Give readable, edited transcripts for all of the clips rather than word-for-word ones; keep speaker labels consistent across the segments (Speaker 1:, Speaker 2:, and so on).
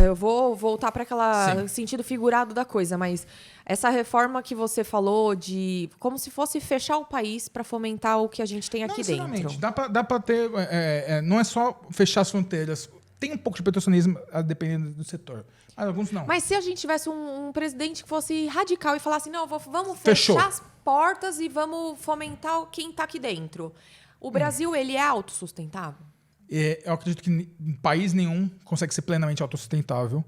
Speaker 1: eu vou voltar para aquele sentido figurado da coisa, mas essa reforma que você falou de como se fosse fechar o país para fomentar o que a gente tem aqui dentro.
Speaker 2: Dá para ter... não é só fechar as fronteiras. Tem um pouco de protecionismo, dependendo do setor. Mas alguns não.
Speaker 1: Mas se a gente tivesse um presidente que fosse radical e falasse, não, vamos
Speaker 2: Fechou.
Speaker 1: fechar as portas e vamos fomentar quem está aqui dentro. O Brasil, ele é autossustentável?
Speaker 2: Eu acredito que país nenhum consegue ser plenamente autossustentável.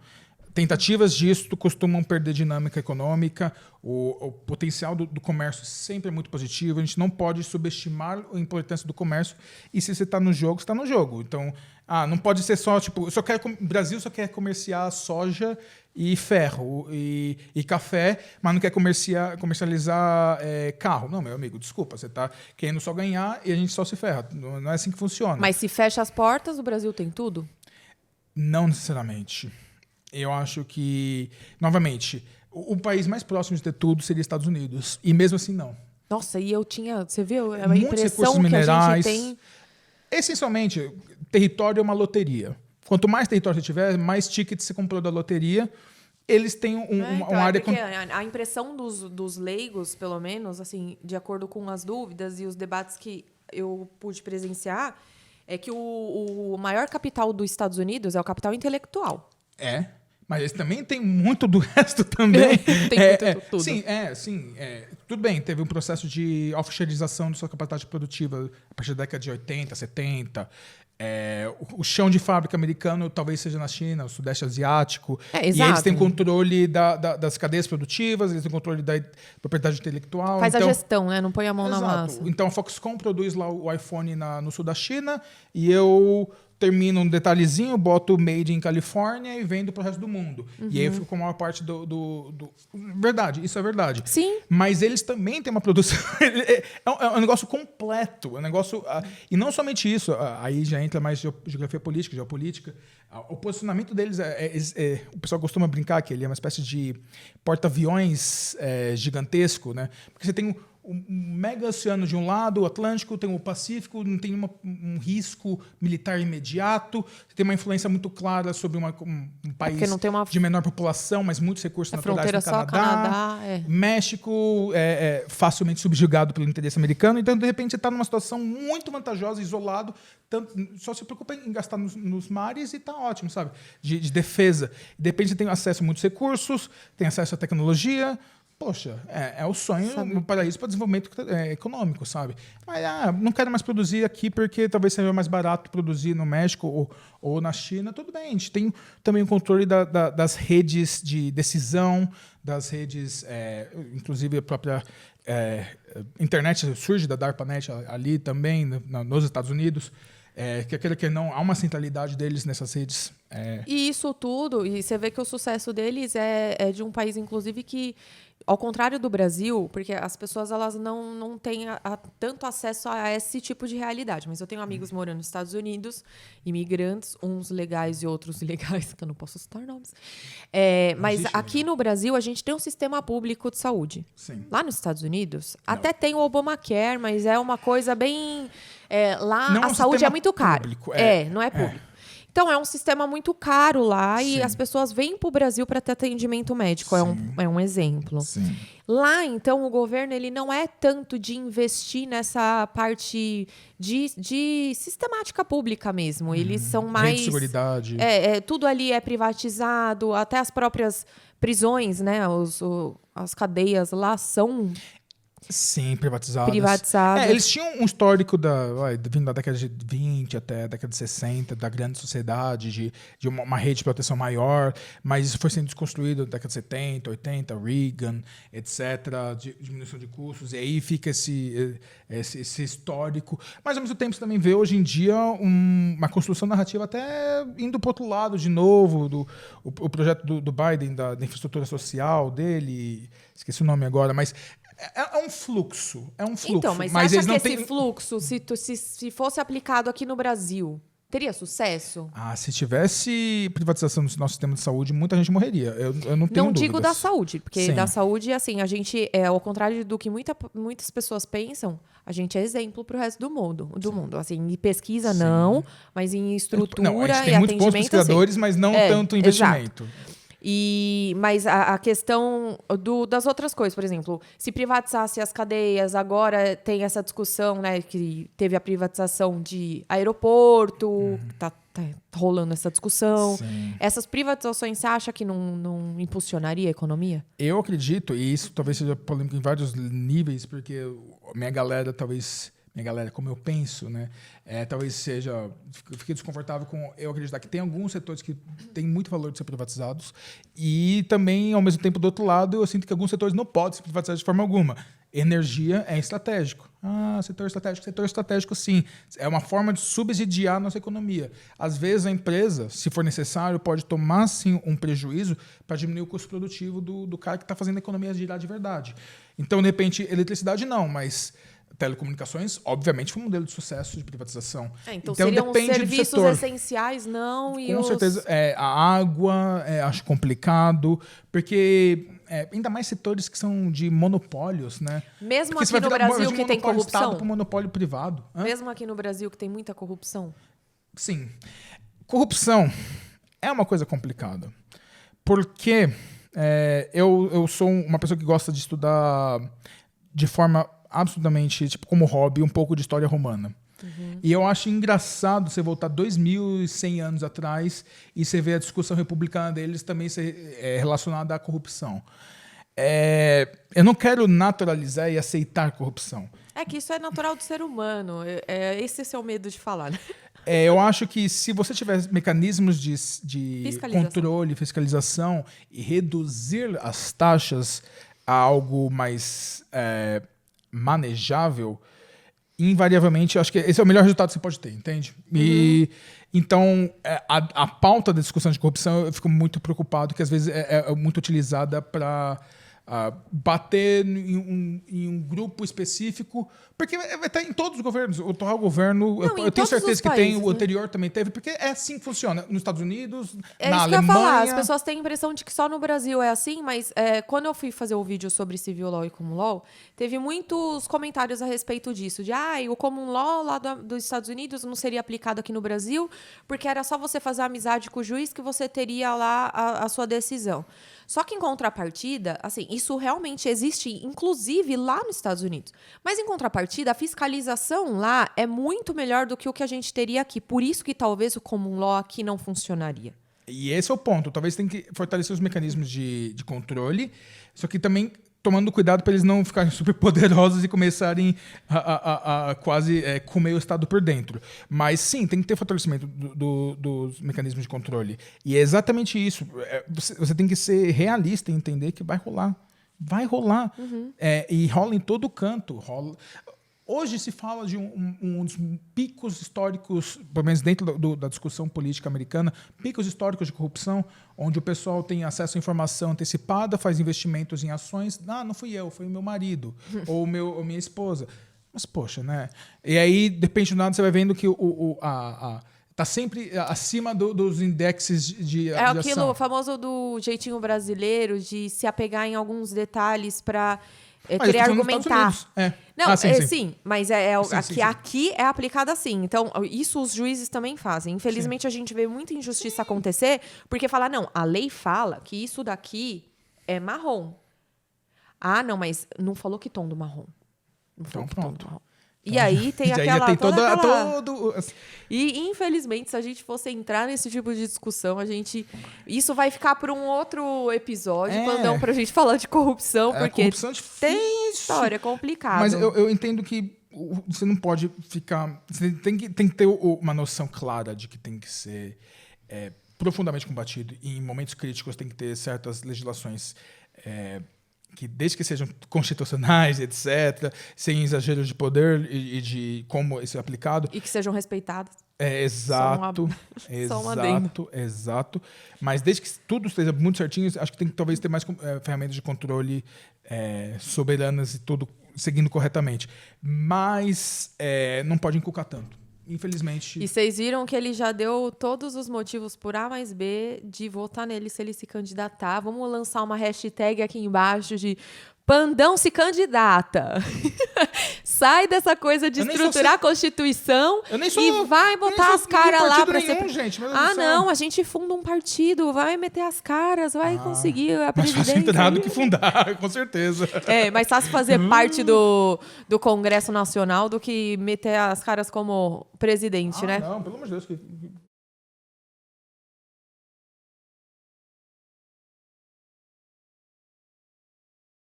Speaker 2: Tentativas disso costumam perder dinâmica econômica. O potencial do comércio sempre é muito positivo. A gente não pode subestimar a importância do comércio. E se você está no jogo, você está no jogo. Então, não pode ser só, tipo, o Brasil só quer comerciar soja e ferro e café, mas não quer comercializar carro. Não, meu amigo, desculpa, você está querendo só ganhar e a gente só se ferra. Não é assim que funciona.
Speaker 1: Mas se fecha as portas, o Brasil tem tudo?
Speaker 2: Não necessariamente. Eu acho que, novamente, o país mais próximo de ter tudo seria Estados Unidos. E mesmo assim, não.
Speaker 1: Nossa, e eu tinha... Você viu? É a
Speaker 2: Muitos
Speaker 1: impressão
Speaker 2: recursos
Speaker 1: que
Speaker 2: minerais.
Speaker 1: a gente tem...
Speaker 2: Essencialmente, território é uma loteria. Quanto mais território você tiver, mais tickets você comprou da loteria. Eles têm uma área...
Speaker 1: A impressão dos leigos, pelo menos, assim, de acordo com as dúvidas e os debates que eu pude presenciar, é que o maior capital dos Estados Unidos é o capital intelectual.
Speaker 2: Mas eles também têm muito do resto também.
Speaker 1: Tem muito tudo.
Speaker 2: Sim. Tudo bem, teve um processo de offshoreização de sua capacidade produtiva a partir da década de 80, 70. O chão de fábrica americano talvez seja na China, o Sudeste Asiático.
Speaker 1: Exato.
Speaker 2: E eles têm controle das cadeias produtivas, eles têm controle da propriedade intelectual.
Speaker 1: Faz a gestão, né? Não põe a mão na massa.
Speaker 2: Então a Foxconn produz lá o iPhone no sul da China e eu termino um detalhezinho, boto Made in Califórnia e vendo pro resto do mundo. E aí eu fico com a maior parte Verdade, isso é verdade.
Speaker 1: Sim.
Speaker 2: Mas eles também têm uma produção... é um negócio completo. É um negócio... E não somente isso, aí já entra mais geografia política, geopolítica. O posicionamento deles o pessoal costuma brincar que ele é uma espécie de porta-aviões gigantesco, né? Porque você tem um mega oceano de um lado, o Atlântico, tem o Pacífico, não tem um risco militar imediato, tem uma influência muito clara sobre um país de menor população, mas muitos recursos naturais no Canadá. México facilmente subjugado pelo interesse americano, então de repente você está numa situação muito vantajosa, isolado, só se preocupa em gastar nos mares e está ótimo, sabe? De defesa. De repente você tem acesso a muitos recursos, tem acesso à tecnologia. Poxa, é o sonho no paraíso para desenvolvimento econômico, sabe? Mas não quero mais produzir aqui porque talvez seja mais barato produzir no México ou na China. Tudo bem, a gente tem também o controle das redes de decisão, das redes, inclusive a própria internet surge da DARPANET ali também, nos Estados Unidos. Que não há uma centralidade deles nessas redes.
Speaker 1: E isso tudo, e você vê que o sucesso deles é de um país, inclusive, que, ao contrário do Brasil, porque as pessoas elas não têm tanto acesso a esse tipo de realidade. Mas eu tenho amigos morando nos Estados Unidos, imigrantes, uns legais e outros ilegais, que eu não posso citar nomes. Mas aqui no Brasil, a gente tem um sistema público de saúde.
Speaker 2: Sim.
Speaker 1: Lá nos Estados Unidos, até tem o Obamacare, mas é uma coisa bem... lá
Speaker 2: não
Speaker 1: a saúde é muito cara. Não é público. Então, é um sistema muito caro lá e as pessoas vêm para o Brasil para ter atendimento médico. É um exemplo.
Speaker 2: Sim.
Speaker 1: Lá, então, o governo ele não é tanto de investir nessa parte de sistemática pública mesmo. Eles são mais...
Speaker 2: Rede de seguridade.
Speaker 1: Tudo ali é privatizado, até as próprias prisões, né? As cadeias lá são...
Speaker 2: Sim, privatizadas.
Speaker 1: Eles
Speaker 2: tinham um histórico vindo da década de 20 até a década de 60, da grande sociedade, de uma rede de proteção maior, mas isso foi sendo desconstruído na década de 70, 80, Reagan, etc., diminuição de custos, e aí fica esse histórico. Mas, ao mesmo tempo, você também vê hoje em dia uma construção narrativa até indo para o outro lado de novo, o projeto do Biden, da infraestrutura social dele, esqueci o nome agora, mas... É um fluxo.
Speaker 1: Então, mas você acha que esse fluxo, se fosse aplicado aqui no Brasil, Teria sucesso?
Speaker 2: Se tivesse privatização do nosso sistema de saúde, muita gente morreria. Eu não tenho
Speaker 1: Não digo
Speaker 2: dúvidas.
Speaker 1: da saúde, porque
Speaker 2: Sim.
Speaker 1: da saúde, assim, a gente, ao contrário do que muitas pessoas pensam, a gente é exemplo pro resto do mundo. Assim, em pesquisa, não, mas em estrutura
Speaker 2: Não, a gente
Speaker 1: e
Speaker 2: tem muitos bons
Speaker 1: atendimento,
Speaker 2: pesquisadores,
Speaker 1: assim.
Speaker 2: mas não tanto investimento.
Speaker 1: Mas a questão das outras coisas, por exemplo, se privatizasse as cadeias, agora tem essa discussão, né, que teve a privatização de aeroporto, tá rolando essa discussão.
Speaker 2: Sim.
Speaker 1: Essas privatizações, você acha que não impulsionaria a economia?
Speaker 2: Eu acredito, e isso talvez seja polêmico em vários níveis, porque minha galera, como eu penso, né? Talvez seja. Fique desconfortável com eu acreditar que tem alguns setores que têm muito valor de ser privatizados, e também, ao mesmo tempo, do outro lado, eu sinto que alguns setores não podem ser privatizados de forma alguma. Energia é estratégico. Setor estratégico, sim. É uma forma de subsidiar a nossa economia. Às vezes, a empresa, se for necessário, pode tomar, sim, um prejuízo para diminuir o custo produtivo do cara que está fazendo a economia girar de verdade. Então, de repente, eletricidade não, mas telecomunicações, obviamente, foi um modelo de sucesso de privatização.
Speaker 1: Então seriam
Speaker 2: depende
Speaker 1: serviços
Speaker 2: do setor.
Speaker 1: essenciais, não?
Speaker 2: Com certeza. A água, acho complicado, porque ainda mais setores que são de monopólios, né?
Speaker 1: Mesmo
Speaker 2: porque
Speaker 1: aqui no Brasil que tem corrupção?
Speaker 2: Para monopólio privado.
Speaker 1: Mesmo aqui no Brasil que tem muita corrupção?
Speaker 2: Sim. Corrupção é uma coisa complicada. Porque eu sou uma pessoa que gosta de estudar de forma absolutamente, tipo, como hobby, um pouco de história romana. E eu acho engraçado você voltar 2.100 anos atrás e você ver a discussão republicana deles também ser relacionada à corrupção. Eu não quero naturalizar e aceitar corrupção.
Speaker 1: É que isso é natural do ser humano. Esse é o seu medo de falar, né?
Speaker 2: Eu acho que se você tiver mecanismos de controle, fiscalização e reduzir as taxas a algo mais manejável, invariavelmente, acho que esse é o melhor resultado que você pode ter, entende? E então, a pauta da discussão de corrupção, eu fico muito preocupado, que às vezes é muito utilizada para bater em um grupo específico, porque vai estar em todos os governos. O atual governo, eu tenho certeza que tem, o anterior também teve, porque é assim que funciona. Nos Estados Unidos, na Alemanha...
Speaker 1: isso que eu ia falar. As pessoas têm a impressão de que só no Brasil é assim, mas quando eu fui fazer o vídeo sobre Civil Law e Common Law, teve muitos comentários a respeito disso, de o Common Law lá dos Estados Unidos não seria aplicado aqui no Brasil, porque era só você fazer amizade com o juiz que você teria lá a sua decisão. Só que em contrapartida, assim, isso realmente existe, inclusive lá nos Estados Unidos. Mas em contrapartida, a fiscalização lá é muito melhor do que o que a gente teria aqui. Por isso que talvez o common law aqui não funcionaria.
Speaker 2: E esse é o ponto. Talvez tenha que fortalecer os mecanismos de controle, só que também tomando cuidado para eles não ficarem super poderosos e começarem a quase comer o Estado por dentro. Mas sim, tem que ter fortalecimento dos mecanismos de controle. E é exatamente isso. Você tem que ser realista e entender que vai rolar. Vai rolar. E rola em todo canto. Hoje se fala de um dos picos históricos, pelo menos dentro da discussão política americana, picos históricos de corrupção, onde o pessoal tem acesso à informação antecipada, faz investimentos em ações. Não fui eu, foi o meu marido ou minha esposa. Mas, poxa, né? E aí, de repente, nada, você vai vendo que tá sempre acima dos indexes de
Speaker 1: aquilo
Speaker 2: ação.
Speaker 1: famoso do jeitinho brasileiro, de se apegar em alguns detalhes para...
Speaker 2: querer
Speaker 1: argumentar. Não,
Speaker 2: sim.
Speaker 1: Mas aqui é aplicado assim. Então, isso os juízes também fazem. Infelizmente, a gente vê muita injustiça acontecer, porque fala, não, a lei fala que isso daqui é marrom. Não, mas não falou que tom do marrom. Não falou que tom do marrom. E aí tem aquela...
Speaker 2: Tem
Speaker 1: E, infelizmente, se a gente fosse entrar nesse tipo de discussão, isso vai ficar para um outro episódio, quando não pra gente falar de corrupção, porque
Speaker 2: corrupção
Speaker 1: tem história complicada.
Speaker 2: Mas eu entendo que você não pode ficar... Você tem que ter uma noção clara de que tem que ser profundamente combatido. E em momentos críticos tem que ter certas legislações... que desde que sejam constitucionais, etc., sem exagero de poder e de como isso é aplicado.
Speaker 1: E que sejam respeitadas.
Speaker 2: Exato. Mas desde que tudo esteja muito certinho, acho que tem que talvez ter mais ferramentas de controle soberanas e tudo seguindo corretamente. Mas não pode inculcar tanto. infelizmente...
Speaker 1: E vocês viram que ele já deu todos os motivos por A mais B de votar nele se ele se candidatar. Vamos lançar uma hashtag aqui embaixo de Pandão se candidata. Sai dessa coisa de estruturar a Constituição e vai botar as caras lá para ser...
Speaker 2: gente,
Speaker 1: não, a gente funda um partido, vai meter as caras, vai conseguir a
Speaker 2: mais
Speaker 1: presidência.
Speaker 2: fácil entrar do que fundar, com certeza.
Speaker 1: Mais fácil fazer parte do Congresso Nacional do que meter as caras como presidente, né?
Speaker 2: Não, pelo amor de Deus,